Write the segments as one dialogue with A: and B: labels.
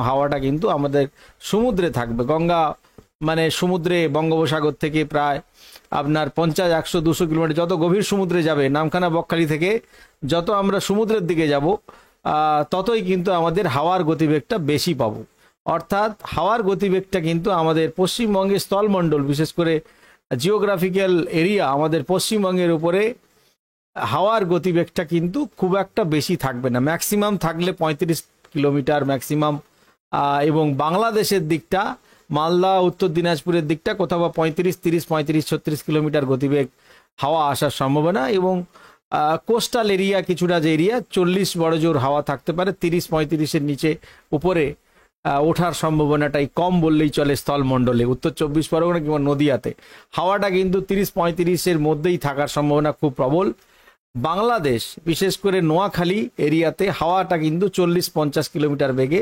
A: হাওয়াটা কিন্তু আমাদের সমুদ্রে থাকবে। গঙ্গা মানে সমুদ্রে বঙ্গোপসাগর থেকে প্রায় আপনার 50, 100, 200 কিলোমিটার যত গভীর সমুদ্রে যাবে, নামখানা বকখালি থেকে যত আমরা সমুদ্রের দিকে যাব ততই কিন্তু আমাদের হাওয়ার গতিবেগটা বেশি পাবো। অর্থাৎ হাওয়ার গতিবেগটা কিন্তু আমাদের পশ্চিমবঙ্গের স্থলমণ্ডল, বিশেষ করে জিওগ্রাফিক্যাল এরিয়া আমাদের পশ্চিমবঙ্গের উপরে হাওয়ার গতিবেগটা কিন্তু খুব একটা বেশি থাকবে না, ম্যাক্সিমাম থাকলে 35 কিলোমিটার ম্যাক্সিমাম। এবং বাংলাদেশের দিকটা মালদা উত্তর দিনাজপুরের দিকটা কোথাও বা 35, 30, 35, 36 কিলোমিটার গতিবেগ হাওয়া আসার সম্ভাবনা। এবং কোস্টাল এরিয়া কিছুটা যে এরিয়া 40 বড় জোর হাওয়া থাকতে পারে, 30-35-এর নিচে উপরে ওঠার সম্ভাবনাটাই কম বললেই চলে। স্থলমণ্ডলে উত্তর 24 পরগনা কিংবা নদিয়াতে হাওয়াটা কিন্তু 30-35-এর মধ্যেই থাকার সম্ভাবনা খুব প্রবল। বাংলাদেশ বিশেষ করে নোয়াখালী এরিয়াতে হাওয়াটা কিন্তু 40-50 কিলোমিটার বেগে,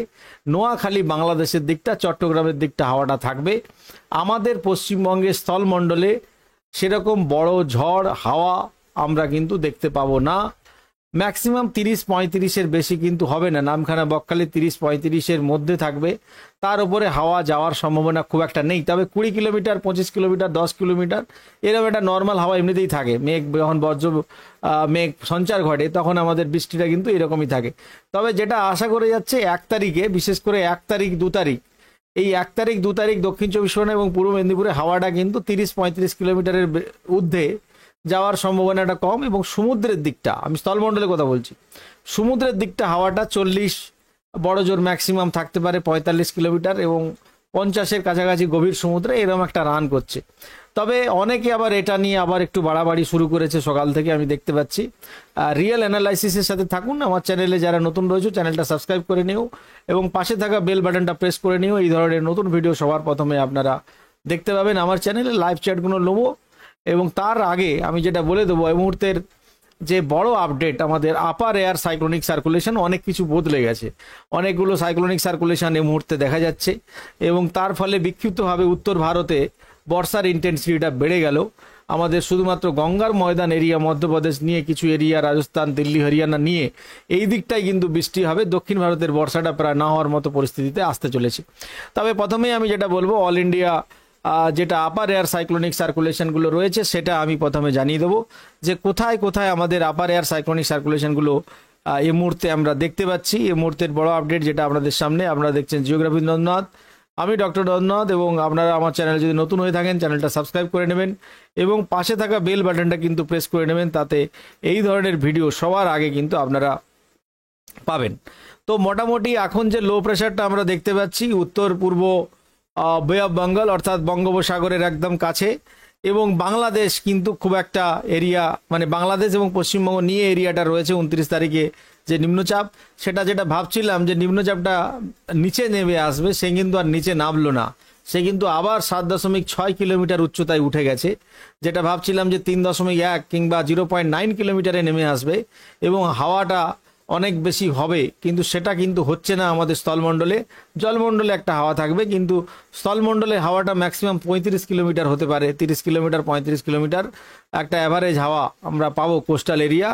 A: নোয়াখালী বাংলাদেশের দিকটা চট্টগ্রামের দিকটা হাওয়াটা থাকবে। আমাদের পশ্চিমবঙ্গের স্থলমণ্ডলে সেরকম বড় ঝড় হাওয়া আমরা কিন্তু দেখতে পাবো না। ম্যাক্সিমাম 30-35-এর বেশি কিন্তু হবে না, নামখানা বকখালি 30-35-এর মধ্যে থাকবে, তার উপরে হাওয়া যাওয়ার সম্ভাবনা খুব একটা নেই। তবে 20 কিলোমিটার, 25 কিলোমিটার, 10 কিলোমিটার এরকম একটা নর্মাল হাওয়া এমনিতেই থাকে। মেঘ যখন মেঘ সঞ্চার ঘটে তখন আমাদের বৃষ্টিটা কিন্তু এরকমই থাকে। তবে যেটা আশা করে যাচ্ছে 1 তারিখে, বিশেষ করে 1 তারিখ 2 তারিখ, এই 1 তারিখ 2 তারিখ দক্ষিণ চব্বিশ পরগনা এবং পূর্ব মেদিনীপুরে হাওয়াটা কিন্তু 30-35 কিলোমিটারের ঊর্ধ্বে যাওয়ার সম্ভাবনাটা কম। এবং সমুদ্রের দিকটা, আমি স্থলমণ্ডলের কথা বলছি, সমুদ্রের দিকটা হাওয়াটা 40 বড় জোর ম্যাক্সিমাম থাকতে পারে 45 কিলোমিটার এবং 50-এর কাছাকাছি গভীর সমুদ্রে এরকম একটা রান করছে। তবে অনেকে আবার এটা নিয়ে আবার একটু বাড়াবাড়ি শুরু করেছে সকাল থেকে, আমি দেখতে পাচ্ছি। রিয়েল অ্যানালাইসিসের সাথে থাকুন, আমার চ্যানেলে যারা নতুন রয়েছে চ্যানেলটা সাবস্ক্রাইব করে নিও এবং পাশে থাকা বেল বাটনটা প্রেস করে নিও। এই ধরনের নতুন ভিডিও সবার প্রথমে আপনারা দেখতে পাবেন আমার চ্যানেলে। লাইভ চ্যাটগুলো নেবো এবং তার আগে আমি যেটা বলে দেবো, এই মুহূর্তের যে বড় আপডেট, আমাদের আপার এয়ার সাইক্লোনিক সার্কুলেশন অনেক কিছু বদলে গেছে। অনেকগুলো সাইক্লোনিক সার্কুলেশন এই মুহূর্তে দেখা যাচ্ছে এবং তার ফলে বিক্ষিপ্তভাবে উত্তর ভারতে বর্ষার ইন্টেন্সিটিটা বেড়ে গেল। আমাদের শুধুমাত্র গঙ্গার ময়দান এরিয়া, মধ্যপ্রদেশ নিয়ে কিছু এরিয়া, রাজস্থান, দিল্লি, হরিয়ানা নিয়ে এই দিকটাই কিন্তু বৃষ্টি হবে। দক্ষিণ ভারতের বর্ষাটা প্রায় না হওয়ার মতো পরিস্থিতিতে আসতে চলেছে। তবে প্রথমেই আমি যেটা বলবো, অল ইন্ডিয়া যেটা আপার এয়ার সাইক্লোনিক সার্কুলেশনগুলো রয়েছে সেটা আমি প্রথমে জানিয়ে দেবো যে কোথায় কোথায় আমাদের আপার এয়ার সাইক্লোনিক সার্কুলেশনগুলো এই মুহূর্তে আমরা দেখতে পাচ্ছি। এই মুহূর্তের বড় আপডেট যেটা আপনাদের সামনে, আপনারা দেখছেন জিওগ্রাফি নন্দনাথ, আমি ডক্টর নন্দনাথ। এবং আপনারা আমার চ্যানেল যদি নতুন হয়ে থাকেন চ্যানেলটা সাবস্ক্রাইব করে নেবেন এবং পাশে থাকা বেল বাটনটা কিন্তু প্রেস করে নেবেন, তাতে এই ধরনের ভিডিও সবার আগে কিন্তু আপনারা পাবেন। তো মোটামুটি এখন যে লো প্রেশারটা আমরা দেখতে পাচ্ছি উত্তর পূর্ব বে অফ বেঙ্গল অর্থাৎ বঙ্গোপসাগরের একদম কাছে, এবং বাংলাদেশ কিন্তু খুব একটা এরিয়া, মানে বাংলাদেশ এবং পশ্চিমবঙ্গ নিয়ে এরিয়াটা রয়েছে। 29 তারিখে যে নিম্নচাপ, সেটা যেটা ভাবছিলাম যে নিম্নচাপটা নিচে নেমে আসবে, সে কিন্তু আর নিচে নামলো না, সে কিন্তু আবার 7.6 কিলোমিটার উচ্চতায় উঠে গেছে। যেটা ভাবছিলাম যে 3.1 কিংবা 0.9 কিলোমিটারে নেমে আসবে এবং হাওয়াটা অনেক বেশি হবে, কিন্তু সেটা কিন্তু হচ্ছে না। আমাদের স্থলমণ্ডলে, জলমণ্ডলে একটা হাওয়া থাকবে, কিন্তু স্থলমণ্ডলে হাওয়াটা ম্যাক্সিমাম 35 কিলোমিটার হতে পারে, 30 কিলোমিটার 35 কিলোমিটার একটা অ্যাভারেজ হাওয়া আমরা পাবো কোস্টাল এরিয়া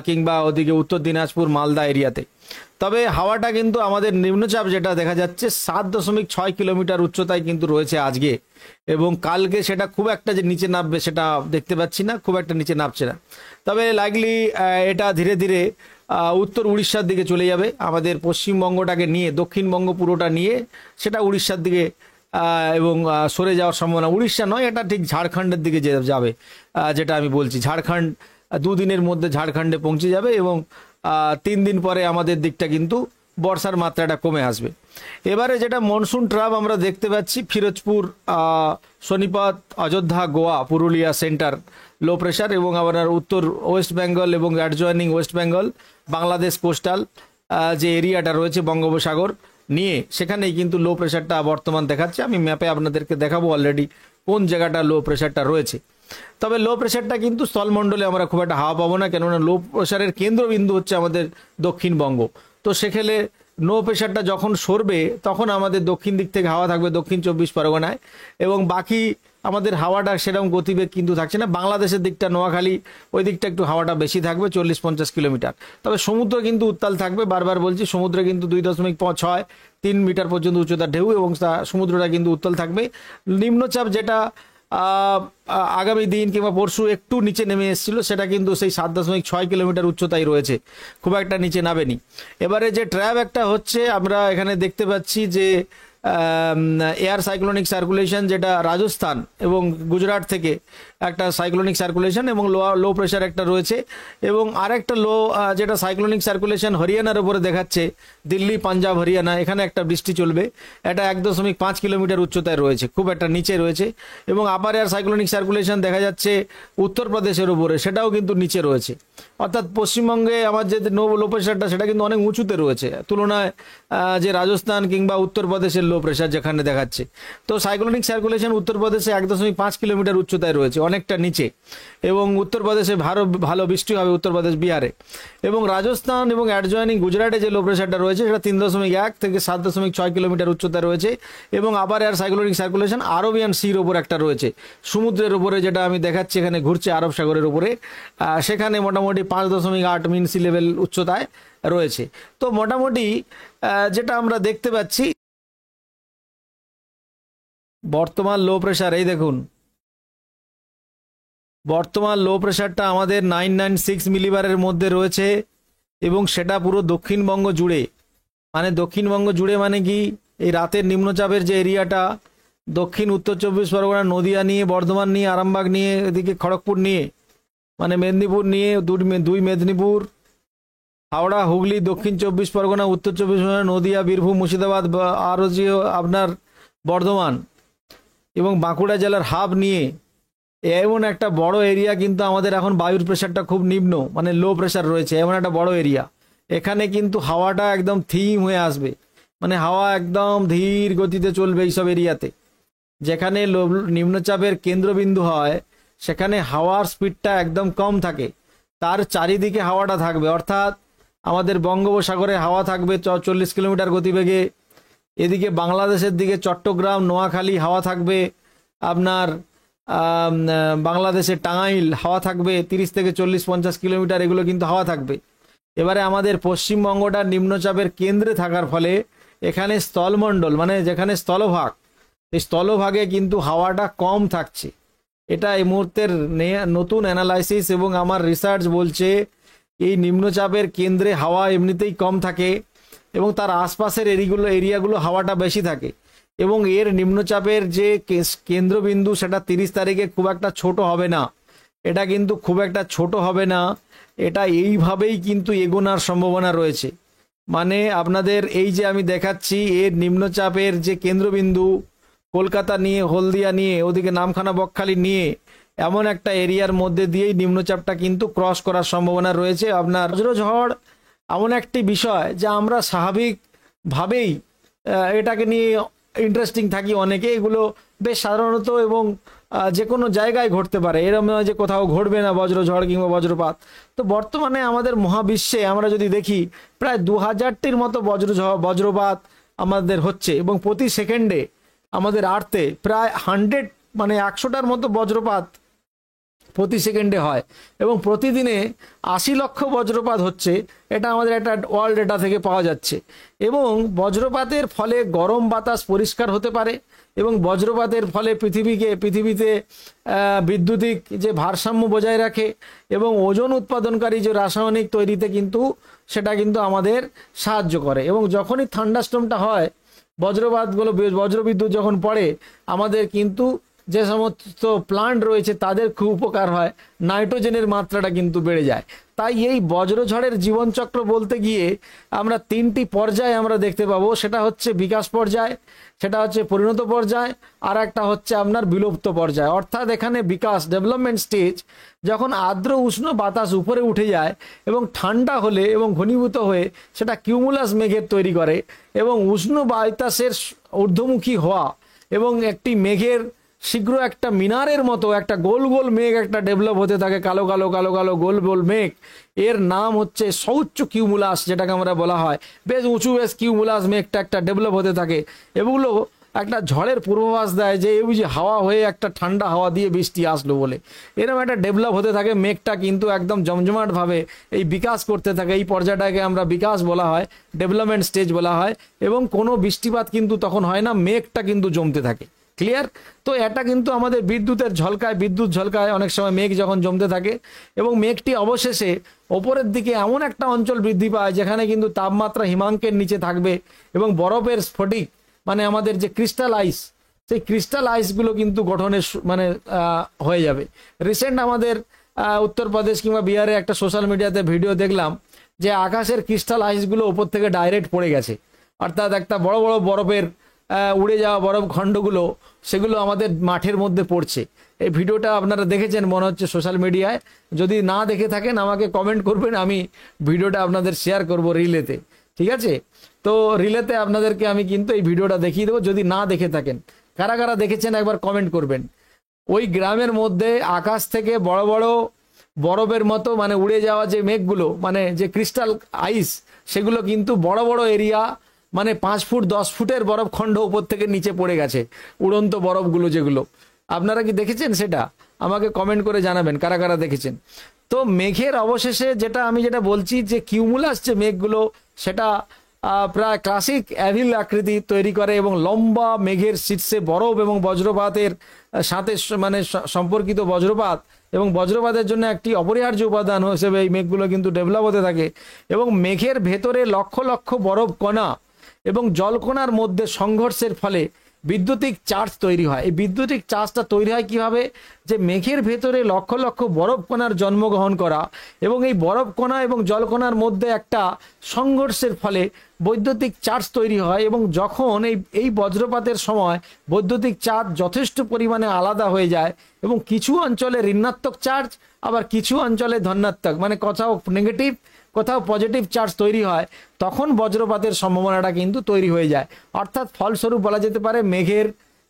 A: কিংবা ওদিকে উত্তর দিনাজপুর মালদা এরিয়াতে। তবে হাওয়াটা কিন্তু আমাদের নিম্নচাপ যেটা দেখা যাচ্ছে 7.6 কিলোমিটার উচ্চতায় কিন্তু রয়েছে আজকে, এবং কালকে সেটা খুব একটা যে নিচে নামবে সেটা দেখতে পাচ্ছি না, খুব একটা নিচে নামছে না। তবে লাইকলি এটা ধীরে ধীরে উত্তর উড়িষ্যার দিকে চলে যাবে। আমাদের পশ্চিমবঙ্গটাকে নিয়ে, দক্ষিণবঙ্গ পুরোটা নিয়ে সেটা উড়িষ্যার দিকে এবং সরে যাওয়ার সম্ভাবনা। উড়িষ্যা নয়, এটা ঠিক ঝাড়খণ্ডের দিকে যাবে, যেটা আমি বলছি। ঝাড়খণ্ড 2 দিনের মধ্যে ঝাড়খণ্ডে পৌঁছে যাবে এবং 3 দিন পরে আমাদের দিকটা কিন্তু বর্ষার মাত্রাটা কমে আসবে। এবারে যেটা মনসুন ট্রাপ আমরা দেখতে পাচ্ছি, Firozpur, Sonipat, Ayodhya, Goa, Purulia centre low pressure, এবং আপনার উত্তর ওয়েস্ট বেঙ্গল এবং adjoining West Bengal, Bangladesh coastal যে এরিয়াটা রয়েছে বঙ্গোপসাগর নিয়ে, সেখানেই কিন্তু লো প্রেশারটা বর্তমান দেখাচ্ছে। আমি ম্যাপে আপনাদেরকে দেখাবো অলরেডি কোন জায়গাটা লো প্রেশারটা রয়েছে। তবে লো প্রেশারটা কিন্তু স্থলমণ্ডলে আমরা খুব একটা হাওয়া পাবো না, কেননা লো প্রেশারের কেন্দ্রবিন্দু হচ্ছে আমাদের দক্ষিণবঙ্গ। তো সেখানে লো প্রেশারটা যখন সরবে তখন আমাদের দক্ষিণ দিক থেকে হাওয়া থাকবে দক্ষিণ 24 পরগনায়, এবং বাকি আমাদের হাওয়াটা সেরকম গতিবেগ কিন্তু থাকছে না। বাংলাদেশের দিকটা নোয়াখালী ওই দিকটা একটু হাওয়াটা বেশি থাকবে 40-50 কিলোমিটার। তবে সমুদ্র কিন্তু উত্তাল থাকবে, বারবার বলছি সমুদ্রে কিন্তু 2.6-3 মিটার পর্যন্ত উচ্চতার ঢেউ, এবং সমুদ্রটা কিন্তু উত্তাল থাকবে। নিম্নচাপ যেটা আগামী দিন কিংবা পরশু একটু নিচে নেমে এসেছিল, সেটা কিন্তু সেই 7.6 কিলোমিটার উচ্চতায় রয়েছে, খুব একটা নিচে নামেনি। এবারে যে ট্র্যাপ একটা হচ্ছে আমরা এখানে দেখতে পাচ্ছি যে এয়ার সাইক্লোনিক সার্কুলেশন, যেটা রাজস্থান এবং গুজরাট থেকে একটা সাইক্লোনিক সার্কুলেশন এবং লো প্রেশার একটা রয়েছে, এবং আরেকটা যেটা সাইক্লোনিক সার্কুলেশন হরিয়ানার উপরে দেখাচ্ছে, দিল্লি, পাঞ্জাব, হরিয়ানা, এখানে একটা বৃষ্টি চলবে। এটা 1.5 কিলোমিটার উচ্চতায় রয়েছে, খুব একটা নিচে রয়েছে। এবং আপার এয়ার সাইক্লোনিক সার্কুলেশন দেখা যাচ্ছে উত্তরপ্রদেশের উপরে, সেটাও কিন্তু নিচে রয়েছে। অর্থাৎ পশ্চিমবঙ্গে আমার যে লো প্রেশারটা, সেটা কিন্তু অনেক উঁচুতে রয়েছে তুলনায় যে রাজস্থান কিংবা উত্তরপ্রদেশের লো প্রেশার যেখানে দেখাচ্ছে। তো সাইক্লোনিক সার্কুলেশন উত্তরপ্রদেশে 1.5 কিলোমিটার উচ্চতায় রয়েছে, অনেকটা নিচে, এবং উত্তরপ্রদেশে ভালো বৃষ্টি হবে, উত্তরপ্রদেশ, বিহারে। এবং রাজস্থান এবং অ্যাডজয়নিং গুজরাটে যে লো প্রেশারটা রয়েছে, সেটা 3.1 থেকে 7.6 কিলোমিটার উচ্চতায় রয়েছে। এবং আবার এয়ার সাইক্লোনিক সার্কুলেশন আরবিয়ান সির ওপর একটা রয়েছে, সমুদ্রের উপরে, যেটা আমি দেখাচ্ছি এখানে ঘুরছে আরব সাগরের উপরে, সেখানে মোটামুটি 5.8 মিন সি লেভেল উচ্চতায় রয়েছে। তো মোটামুটি যেটা আমরা দেখতে পাচ্ছি বর্তমান লো প্রেশার, এই দেখুন বর্তমান লো প্রেশারটা আমাদের 996 মিলিবারের মধ্যে রয়েছে, এবং সেটা পুরো দক্ষিণবঙ্গ জুড়ে। মানে দক্ষিণবঙ্গ জুড়ে মানে কি, এই রাতের নিম্নচাপের যে এরিয়াটা দক্ষিণ উত্তর 24 পরগনা, নদিয়া নিয়ে, বর্ধমান নিয়ে, আরামবাগ নিয়ে, এদিকে খড়গপুর নিয়ে, মানে মেদিনীপুর নিয়ে, দুই মেদিনীপুর, হাওড়া, হুগলি, দক্ষিণ 24 পরগনা, উত্তর 24 পরগনা, নদিয়া, বীরভূম, মুর্শিদাবাদ, আরও যে আপনার বর্ধমান এবং বাঁকুড়া জেলার হাব নিয়ে, এমন একটা বড় এরিয়া কিন্তু আমাদের এখন বায়ুর প্রেশারটা খুব নিম্ন, মানে লো প্রেশার রয়েছে, এমন একটা বড় এরিয়া। এখানে কিন্তু হাওয়াটা একদম থিম হয়ে আসবে, মানে হাওয়া একদম ধীর গতিতে চলবে এইসব এরিয়াতে। যেখানে নিম্নচাপের কেন্দ্রবিন্দু হয়, সেখানে হাওয়ার স্পিডটা একদম কম থাকে, তার চারিদিকে হাওয়াটা থাকবে। অর্থাৎ আমাদের বঙ্গোপসাগরে হাওয়া থাকবে 40 কিলোমিটার গতিবেগে, এদিকে বাংলাদেশের দিকে চট্টগ্রাম, নোয়াখালী হাওয়া থাকবে আপনার, বাংলাদেশের টাঙ্গাইল হাওয়া থাকবে 30 থেকে 40-50 কিলোমিটার, এগুলো কিন্তু হাওয়া থাকবে। এবারে আমাদের পশ্চিমবঙ্গটা নিম্নচাপের কেন্দ্রে থাকার ফলে এখানে স্থলমণ্ডল, মানে যেখানে স্থলভাগ, এই স্থলভাগে কিন্তু হাওয়াটা কম থাকছে। এটা এই মুহূর্তের নতুন অ্যানালাইসিস এবং আমার রিসার্চ বলছে এই নিম্নচাপের কেন্দ্রে হাওয়া এমনিতেই কম থাকে, এবং তার আশপাশের এরিয়াগুলো হাওয়াটা বেশি থাকে। এবং এর নিম্নচাপের যে কেন্দ্রবিন্দু, সেটা 30 তারিখে খুব একটা ছোট হবে না, এটা কিন্তু খুব একটা ছোট হবে না, এটা এইভাবেই কিন্তু এগোনোর সম্ভাবনা রয়েছে। মানে আপনাদের এই যে আমি দেখাচ্ছি, এর নিম্নচাপের যে কেন্দ্রবিন্দু কলকাতা নিয়ে, হলদিয়া নিয়ে, ওদিকে নামখানা, বকখালি নিয়ে, এমন একটা এরিয়ার মধ্যে দিয়েই নিম্নচাপটা কিন্তু ক্রস করার সম্ভাবনা রয়েছে। আপনার বজ্রঝড় এমন একটি বিষয় যা আমরা স্বাভাবিকভাবেই এটাকে নিয়ে ইন্টারেস্টিং থাকি অনেকে, এগুলো বেশ সাধারণত এবং যে কোনো জায়গায় ঘটতে পারে, এরকম নয় যে কোথাও ঘটবে না বজ্রঝড় কিংবা বজ্রপাত। তো বর্তমানে আমাদের মহাবিশ্বে আমরা যদি দেখি, প্রায় 2000টির মতো বজ্রপাত আমাদের হচ্ছে, এবং প্রতি সেকেন্ডে আমাদের আর্থে প্রায় 100টার মতো বজ্রপাত প্রতি সেকেন্ডে হয়, এবং প্রতিদিনে 80 লক্ষ বজ্রপাত হচ্ছে। এটা আমাদের একটা ওয়ার্ল্ড ডেটা থেকে পাওয়া যাচ্ছে। এবং বজ্রপাতের ফলে গরম বাতাস পরিষ্কার হতে পারে, এবং বজ্রপাতের ফলে পৃথিবীতে বিদ্যুতিক যে ভারসাম্য বজায় রাখে, এবং ওজোন উৎপাদনকারী যে রাসায়নিক তৈরিতে কিন্তু সেটা কিন্তু আমাদের সাহায্য করে। এবং যখনই থান্ডারস্টর্মটা হয়, বজ্রবিদ্যুৎ যখন পড়ে, আমাদের কিন্তু যে সমস্ত প্লান্ট রয়েছে তাদের খুব উপকার হয়, নাইট্রোজেনের মাত্রাটা কিন্তু বেড়ে যায়। তাই এই বজ্রঝড়ের জীবনচক্র বলতে গিয়ে আমরা 3টি পর্যায় আমরা দেখতে পাবো। সেটা হচ্ছে বিকাশ পর্যায়, সেটা হচ্ছে পরিণত পর্যায়, আর একটা হচ্ছে আপনার বিলুপ্ত পর্যায়। অর্থাৎ এখানে বিকাশ, ডেভেলপমেন্ট স্টেজ, যখন আর্দ্র উষ্ণ বাতাস উপরে উঠে যায় এবং ঠান্ডা হলে এবং ঘনীভূত হয়ে সেটা কিউমুলাস মেঘের তৈরি করে, এবং উষ্ণ বাতাসের ঊর্ধ্বমুখী হওয়া এবং একটি মেঘের শীঘ্র একটা মিনারের মতো একটা গোল গোল মেঘ একটা ডেভেলপ হতে থাকে, কালো কালো কালো কালো গোল গোল মেঘ। এর নাম হচ্ছে সৌচ্চ কিউমুলাস, যেটাকে আমরা বলা হয়। বেশ উঁচু, বেশ কিউমুলাস মেঘটা একটা ডেভেলপ হতে থাকে। এগুলো একটা ঝড়ের পূর্বাভাস দেয় যে এই বুঝি হাওয়া হয়ে একটা ঠান্ডা হাওয়া দিয়ে বৃষ্টি আসলো বলে, এরকম একটা ডেভেলপ হতে থাকে মেঘটা, কিন্তু একদম জমজমাটভাবে এই বিকাশ করতে থাকে। এই পর্যায়টাকে আমরা বিকাশ বলা হয়, ডেভেলপমেন্ট স্টেজ বলা হয়, এবং কোনো বৃষ্টিপাত কিন্তু তখন হয় না, মেঘটা কিন্তু জমতে থাকে। ক্লিয়ার? তো এটা কিন্তু আমাদের বিদ্যুৎ ঝলকায় অনেক সময় মেঘ যখন জমতে থাকে, এবং মেঘটি অবশেষে ওপরের দিকে এমন একটা অঞ্চল বৃদ্ধি পায় যেখানে কিন্তু তাপমাত্রা হিমাঙ্কের নিচে থাকবে, এবং বরফের স্ফটিক মানে আমাদের যে ক্রিস্টাল আইস, সেই ক্রিস্টাল আইসগুলো কিন্তু গঠনের মানে হয়ে যাবে। রিসেন্ট আমাদের উত্তরপ্রদেশ কিংবা বিহারে একটা সোশ্যাল মিডিয়াতে ভিডিও দেখলাম যে আকাশের ক্রিস্টাল আইসগুলো ওপর থেকে ডাইরেক্ট পড়ে গেছে, অর্থাৎ একটা বড় বড় বরফের উড়ে যাওয়া বরফ খণ্ডগুলো সেগুলো আমাদের মাঠের মধ্যে পড়ছে। এই ভিডিওটা আপনারা দেখেছেন মনে হচ্ছে সোশ্যাল মিডিয়ায়, যদি না দেখে থাকেন আমাকে কমেন্ট করবেন, আমি ভিডিওটা আপনাদের শেয়ার করব রিলেতে। ঠিক আছে? তো রিলেতে আপনাদেরকে আমি কিন্তু এই ভিডিওটা দেখিয়ে দেবো, যদি না দেখে থাকেন। কারা কারা দেখেছেন একবার কমেন্ট করবেন। ওই গ্রামের মধ্যে আকাশ থেকে বড় বড় বরফের মতো মানে উড়ে যাওয়া যে মেঘগুলো, মানে যে ক্রিস্টাল আইস, সেগুলো কিন্তু বড় বড় এরিয়া, মানে 5 ফুট 10 ফুটের বরফ খণ্ড উপর থেকে নিচে পড়ে গেছে, উড়ন্ত বরফগুলো যেগুলো। আপনারা কি দেখেছেন সেটা? আমাকে কমেন্ট করে জানাবেন কারা কারা দেখেছেন। তো মেঘের অবশেষে আমি যেটা বলছি যে কিউমুলাস যে মেঘগুলো, সেটা প্রায় ক্লাসিক অ্যাভিল আকৃতি তৈরি করে, এবং লম্বা মেঘের শীর্ষে বরফ এবং বজ্রপাতের সাথে মানে সম্পর্কিত বজ্রপাত, এবং বজ্রপাতের জন্য একটি অপরিহার্য উপাদান হিসেবে এই মেঘগুলো কিন্তু ডেভেলপ হতে থাকে। এবং মেঘের ভেতরে লক্ষ লক্ষ বরফ কণা এবং জলকণার মধ্যে সংঘর্ষের ফলে বিদ্যুতিক চার্জ তৈরি হয়। এই বিদ্যুতিক চার্জটা তৈরি হয় কিভাবে? যে মেঘের ভেতরে লক্ষ লক্ষ বরফ কণার জন্মগ্রহণ করা, এবং এই বরফ কণা এবং জলকণার মধ্যে একটা সংঘর্ষের ফলে বৈদ্যুতিক চার্জ তৈরি হয়, এবং যখন এই বজ্রপাতের সময় বৈদ্যুতিক চার্জ যথেষ্ট পরিমাণে আলাদা হয়ে যায়, এবং কিছু অঞ্চলে ঋণাত্মক চার্জ, আবার কিছু অঞ্চলে ধনাত্মক, মানে কোথাও নেগেটিভ কোথাও পজিটিভ চার্জ তৈরি হয়, তখন বজ্রপাতের সম্ভাবনাটা কিন্তু তৈরি হয়ে যায়। অর্থাৎ ফলস্বরূপ বলা যেতে পারে মেঘের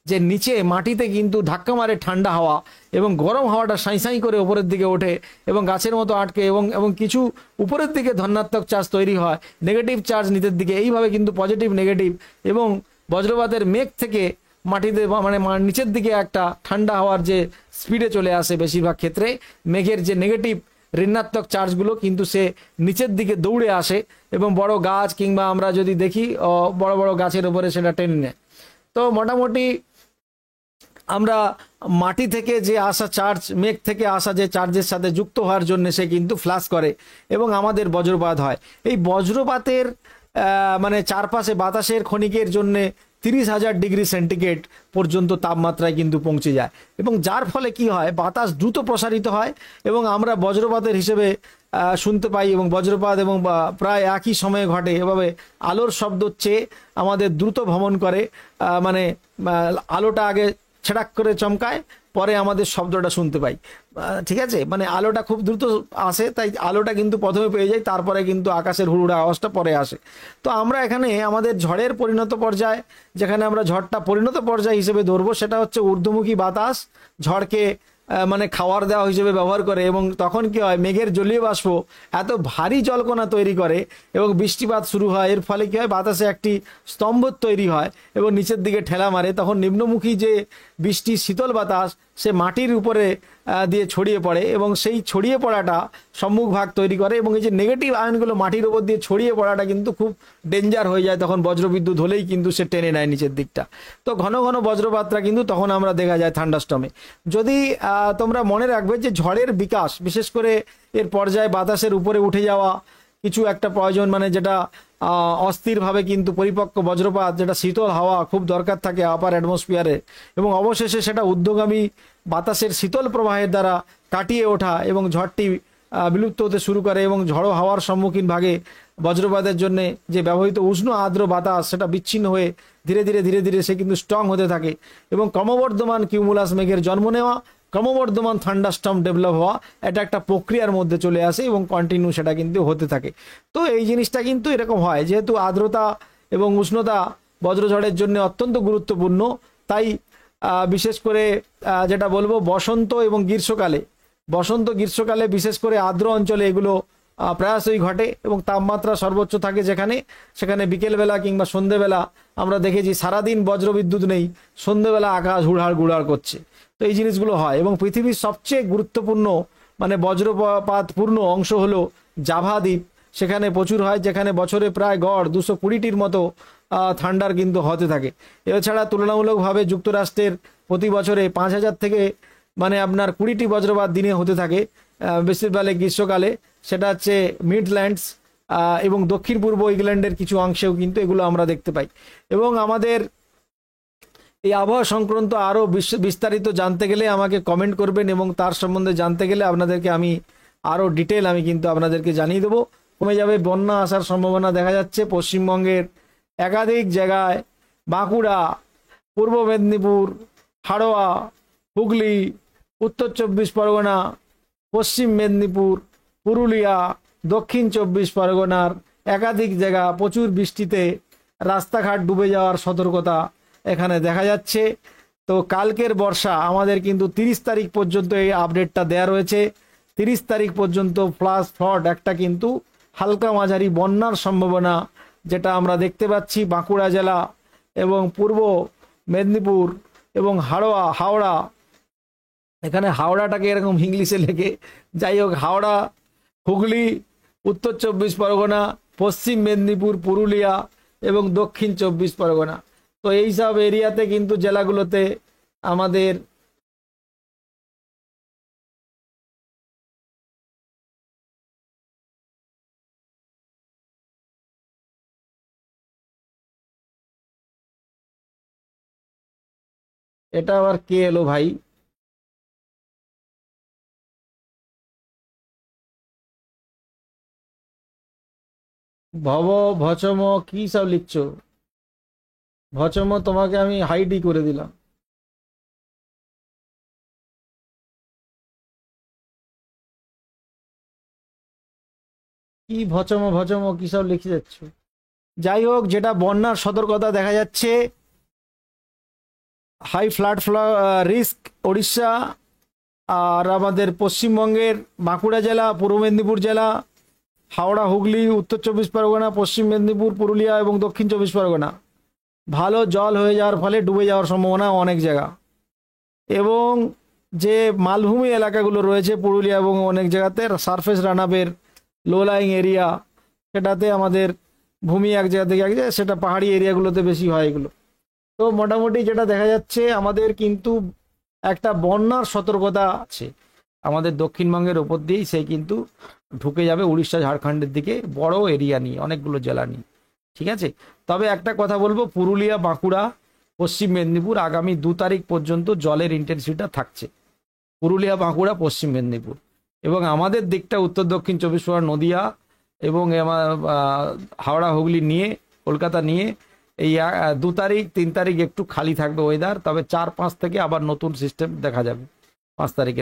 A: যে নিচে মাটিতে কিন্তু ধাক্কা মারে ঠান্ডা হাওয়া, এবং গরম হাওয়াটা সাঁই সাঁই করে উপরের দিকে ওঠে এবং গাছের মতো আটকে, এবং কিছু উপরের দিকে ধনাত্মক চার্জ তৈরি হয়, নেগেটিভ চার্জ নিচের দিকে, এইভাবে কিন্তু পজিটিভ নেগেটিভ, এবং বজ্রপাতের মেঘ থেকে মাটিতে মানে নিচের দিকে একটা ঠান্ডা হাওয়ার যে স্পিডে চলে আসে, বেশিরভাগ ক্ষেত্রে মেঘের যে নেগেটিভ ঋণাত্মক চার্জগুলো কিন্তু সে নিচের দিকে দৌড়ে আসে, এবং বড় গাছ কিংবা আমরা যদি দেখি বড় বড় গাছের উপরে সেটা টেনে নেয়। তো মোটামুটি আমরা মাটি থেকে যে আসা চার্জ, মেঘ থেকে আসা যে চার্জের সাথে যুক্ত হওয়ার জন্য সে কিন্তু ফ্লাশ করে, এবং আমাদের বজ্রপাত হয়। এই বজ্রপাতের মানে চারপাশে বাতাসের ক্ষণিকের জন্যে 30,000 ডিগ্রি সেন্টিগ্রেড পর্যন্ত তাপমাত্রায় কিন্তু পৌঁছে যায়, এবং যার ফলে কি হয়, বাতাস দ্রুত প্রসারিত হয়, এবং আমরা বজ্রপাতের হিসেবে শুনতে পাই, এবং বজ্রপাত এবং প্রায় একই সময়ে ঘটে। এভাবে আলোর শব্দ চেয়ে আমাদের দ্রুত ভ্রমণ করে, মানে আলোটা আগে ছেড়াক করে চমকায়, পরে আমাদের শব্দটা শুনতে পাই। ঠিক আছে? মানে আলোটা খুব দ্রুত আসে, তাই আলোটা কিন্তু প্রথমে পেয়ে যায়, তারপরে কিন্তু আকাশের হুড়হুড়া আওয়াজটা পরে আসে। তো আমরা এখানে আমাদের ঝড়ের পরিণত পর্যায়, যেখানে আমরা ঝড়টা পরিণত পর্যায় হিসেবে ধরবো, সেটা হচ্ছে ঊর্ধ্বমুখী বাতাস ঝড়কে মানে খাওয়ার দেওয়া হিসেবে ব্যবহার করে, এবং তখন কি হয়, মেঘের জলীয় বাষ্প এত ভারী জলকণা তৈরি করে এবং বৃষ্টিপাত শুরু হয়। এর ফলে কি হয়, বাতাসে একটি স্তম্ভ তৈরি হয় এবং নিচের দিকে ঠেলা মারে। তখন নিম্নমুখী যে বৃষ্টি শীতল বাতাস সে মাটির উপরে দিয়ে ছড়িয়ে পড়ে, এবং সেই ছড়িয়ে পড়াটা সম্মুখ ভাগ তৈরি করে, এবং এই যে নেগেটিভ আয়নগুলো মাটির উপর দিয়ে ছড়িয়ে পড়াটা কিন্তু খুব ডেঞ্জার হয়ে যায়। তখন বজ্রবিদ্যুৎ হলেই কিন্তু সে টেনে নেয় নিচের দিকটা। তো ঘন ঘন বজ্রপাতটা কিন্তু তখন আমরা দেখা যায় থান্ডারস্টর্মে। যদি তোমরা মনে রাখবে যে ঝড়ের বিকাশ, বিশেষ করে এর পর্যায়ে বাতাসের উপরে উঠে যাওয়া কিছু একটা প্রয়োজন, মানে যেটা অস্থিরভাবে কিন্তু পরিপক্ক বজ্রপাত, যেটা শীতল হাওয়া খুব দরকার থাকে আপার অ্যাটমসফিয়ারে, এবং অবশেষে সেটা ঊর্ধ্বগামী বাতাসের শীতল প্রবাহের দ্বারা কাটিয়ে ওঠা এবং ঝড়টি বিলুপ্ত হতে শুরু করে, এবং ঝড়ো হাওয়ার সম্মুখীন ভাগে বজ্রপাতের জন্য যে ব্যবহৃত উষ্ণ আর্দ্র বাতাস সেটা বিচ্ছিন্ন হয়ে ধীরে ধীরে ধীরে ধীরে সে কিন্তু স্ট্রং হতে থাকে, এবং ক্রমবর্ধমান কিউমুলাস মেঘের জন্ম নেওয়া, ক্রমবর্ধমান থান্ডারস্টর্ম ডেভেলপ হওয়া, এটা একটা প্রক্রিয়ার মধ্যে চলে আসে এবং কন্টিনিউ সেটা কিন্তু হতে থাকে। তো এই জিনিসটা কিন্তু এরকম হয়, যেহেতু আর্দ্রতা এবং উষ্ণতা বজ্রঝড়ের জন্য অত্যন্ত গুরুত্বপূর্ণ, তাই বিশেষ করে যেটা বলবো বসন্ত এবং গ্রীষ্মকালে, বসন্ত গ্রীষ্মকালে বিশেষ করে আর্দ্র অঞ্চলে এগুলো প্রায়শই ঘটে, এবং তাপমাত্রা সর্বোচ্চ থাকে যেখানে, সেখানে বিকেলবেলা কিংবা সন্ধেবেলা আমরা দেখেছি সারাদিন বজ্রবিদ্যুৎ নেই, সন্ধেবেলা আকাশ হুড়হাড় গুড়হাড় করছে। তো এই জিনিসগুলো হয়। এবং পৃথিবীর সবচেয়ে গুরুত্বপূর্ণ মানে বজ্রপাতপূর্ণ অংশ হলো জাভা দ্বীপ, সেখানে প্রচুর হয়, যেখানে বছরে প্রায় গড় 220টির মতো থান্ডার কিন্তু হতে থাকে। এছাড়া তুলনামূলকভাবে যুক্তরাষ্ট্রের প্রতি বছরে 5000 থেকে মানে আপনার 20টি বজ্রপাত দিনে হতে থাকে, বেশিরভাগ গ্রীষ্মকালে। সেটা হচ্ছে মিডল্যান্ডস এবং দক্ষিণ পূর্ব ইংল্যান্ডের কিছু অংশেও কিন্তু এগুলো আমরা দেখতে পাই। এবং আমাদের এই আবহাওয়া সংক্রান্ত আরও বিস্তারিত জানতে গেলে আমাকে কমেন্ট করবেন, এবং তার সম্বন্ধে জানতে গেলে আপনাদেরকে আমি আরও ডিটেল আমি কিন্তু আপনাদেরকে জানিয়ে দেবো। কমে যাবে, বন্যা আসার সম্ভাবনা দেখা যাচ্ছে পশ্চিমবঙ্গের একাধিক জায়গায়, বাঁকুড়া, পূর্ব মেদিনীপুর, হাড়োয়া, হুগলি, উত্তর 24 পরগনা, পশ্চিম মেদিনীপুর, পুরুলিয়া, দক্ষিণ 24 পরগনার একাধিক জায়গা প্রচুর বৃষ্টিতে রাস্তাঘাট ডুবে যাওয়ার সতর্কতা এখানে দেখা যাচ্ছে। তো কালকের বর্ষা আমাদের কিন্তু 30 তারিখ পর্যন্ত এই আপডেটটা দেয়া রয়েছে। 30 তারিখ পর্যন্ত ফ্লাশ ফ্লড একটা কিন্তু হালকা মাঝারি বন্যার সম্ভাবনা যেটা আমরা দেখতে পাচ্ছি বাঁকুড়া জেলা এবং পূর্ব মেদিনীপুর এবং হাওড়া, এখানে হাওড়াটাকে এরকম ইংলিশে লেখে, যাই হোক, হাওড়া, হুগলি, উত্তর 24 পরগনা, পশ্চিম মেদিনীপুর, পুরুলিয়া এবং দক্ষিণ 24 পরগনা। তো এই সব এরিয়াতে কিন্তু জেলাগুলোতে আমাদের এটা আবার কে এলো ভাই? ভব ভচম কি সব লিখছো? ভচম তোমাকে আমি হাইডই করে দিলাম। কি ভচম ভচম কি সব লিখে যাচ্ছ? যাই হোক, যেটা বন্যার সতর্কতা দেখা যাচ্ছে, হাই ফ্লাড রিস্ক ওড়িশা আর আমাদের পশ্চিমবঙ্গের বাঁকুড়া জেলা, পূর্ব মেদিনীপুর জেলা, হাওড়া, হুগলি, উত্তর 24 পরগনা, পশ্চিম মেদিনীপুর, পুরুলিয়া এবং দক্ষিণ 24 পরগনা ভালো জল হয়ে যাওয়ার ফলে ডুবে যাওয়ার সম্ভাবনা অনেক জায়গা। এবং যে মালভূমি এলাকাগুলো রয়েছে পুরুলিয়া এবং অনেক জায়গাতে সারফেস রানআপের লো লাইং এরিয়া, সেটাতে আমাদের ভূমি এক জায়গা থেকে এক জায়গায়, সেটা পাহাড়ি এরিয়াগুলোতে বেশি হয় এগুলো। তো মোটামুটি যেটা দেখা যাচ্ছে আমাদের কিন্তু একটা বন্যার সতর্কতা আছে আমাদের দক্ষিণবঙ্গের ওপর দিয়েই, সে কিন্তু ঢুকে যাবে উড়িষ্যা ঝাড়খণ্ডের দিকে, বড় এরিয়া নিয়ে, অনেকগুলো জেলা নিয়ে, ঠিক আছে। তবে একটা কথা বলবো, পুরুলিয়া, বাঁকুড়া, পশ্চিম মেদিনীপুর আগামী 2 তারিখ পর্যন্ত জলের ইন্টেন্সিটিটা থাকছে। পুরুলিয়া, বাঁকুড়া, পশ্চিম মেদিনীপুর এবং আমাদের দিকটা উত্তর দক্ষিণ 24 পরগনা, নদিয়া এবং হাওড়া, হুগলি নিয়ে, কলকাতা নিয়ে এই 2 তারিখ 3 তারিখ একটু খালি থাকবে ওয়েদার। তবে 4-5 থেকে আবার নতুন সিস্টেম দেখা যাবে 5 তারিখে।